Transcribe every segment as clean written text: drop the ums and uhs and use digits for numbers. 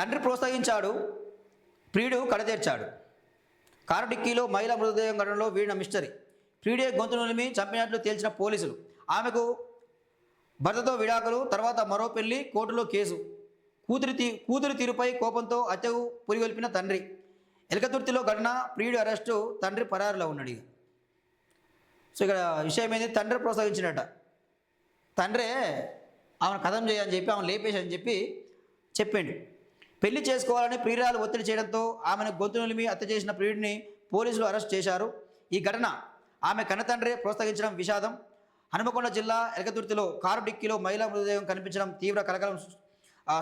తండ్రి ప్రోత్సహించాడు, ప్రియుడు కడతీర్చాడు. కారు డిక్కీలో మహిళా మృతదేహం ఘటనలో వీడిన మిస్టరీ. ప్రియుడే గొంతు నులిమి చంపినట్లు తేల్చిన పోలీసులు. ఆమెకు భర్తతో విడాకులు, తర్వాత మరో పెళ్లి, కోర్టులో కేసు. కూతురి తీరుపై కోపంతో హత్యకు పురిగొల్పిన తండ్రి. ఎలకతుర్తిలో ఘటన, ప్రియుడి అరెస్టు, తండ్రి పరారులో ఉన్నాడు. ఇక సో ఇక్కడ విషయం ఏంది, తండ్రి ప్రోత్సహించినట్ట. తండ్రే ఆమెను కథం చేయని చెప్పి, ఆమెను లేపేసి చెప్పి చెప్పిండు. పెళ్లి చేసుకోవాలని ప్రియురాలు ఒత్తిడి చేయడంతో ఆమెను గొంతు నులిమి హత్య చేసిన ప్రియుడిని పోలీసులు అరెస్ట్ చేశారు. ఈ ఘటన ఆమె కన్నతండ్రి ప్రోత్సహించడం విషాదం. హనుమకొండ జిల్లా ఎలకతుర్తిలో కారు డిక్కీలో మహిళా మృతదేహం కనిపించడం తీవ్ర కలకలం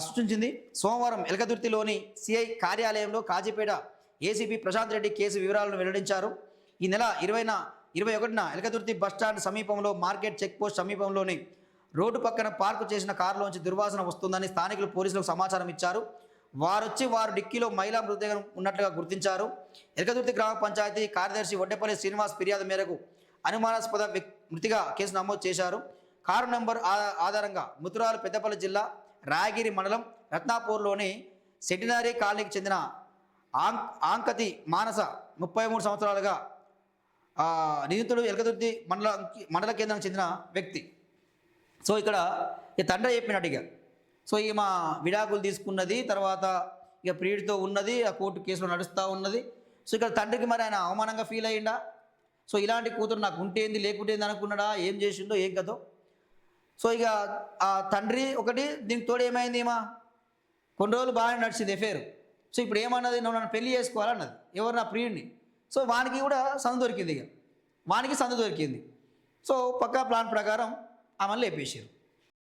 సృష్టించింది. సోమవారం ఎలకతుర్తిలోని సిఐ కార్యాలయంలో కాజీపేట ఏసీపీ ప్రశాంత్ రెడ్డి కేసు వివరాలను వెల్లడించారు. ఈ నెల 21న ఎలకతుర్తి బస్టాండ్ సమీపంలో మార్కెట్ చెక్పోస్ట్ సమీపంలోని రోడ్డు పక్కన పార్కు చేసిన కారులోంచి దుర్వాసన వస్తుందని స్థానికులు పోలీసులకు సమాచారం ఇచ్చారు. వారు డిక్కీలో మహిళా మృతదేహం ఉన్నట్లుగా గుర్తించారు. ఎలకతుర్తి గ్రామ పంచాయతీ కార్యదర్శి వడ్డేపల్లి శ్రీనివాస్ ఫిర్యాదు మేరకు అనుమానాస్పద మృతిగా కేసు నమోదు చేశారు. కారు నంబర్ ఆధారంగా ముతురాలు పెద్దపల్లి జిల్లా రాయగిరి మండలం రత్నాపూర్లోని సెటినరీ కాలనీకి చెందిన ఆంకతి మానస 33 సంవత్సరాలుగా నిందితుడు ఎలకతుర్తి మండల కేంద్రానికి చెందిన వ్యక్తి. సో ఇక్కడ ఈ తండ్రి చెప్పినట్టుగా సో ఈమె విడాకులు తీసుకున్నది, తర్వాత ఇక ప్రియుడితో ఉన్నది, ఆ కోర్టు కేసులో నడుస్తూ ఉన్నది. సో ఇక్కడ తండ్రికి మరి ఆయన అవమానంగా ఫీల్ అయ్యిందా? సో ఇలాంటి కూతురు నాకు ఉంటేంది లేకుంటేంది అనుకున్నాడా? ఏం చేసిండో ఏం కదో. సో ఇక ఆ తండ్రి ఒకటి, దీనికి తోడు ఏమైంది, ఈమె కొన్ని రోజులు బాగానే నడిచింది ఎఫేరు. సో ఇప్పుడు ఏమన్నది, నువ్వు నన్ను పెళ్లి చేసుకోవాలన్నది. ఎవరు? నా ప్రియుడిని. సో వానికి కూడా సందు దొరికింది. ఇక వానికి సందు దొరికింది. సో పక్కా ప్లాన్ ప్రకారం ఆమెను లేపేసారు.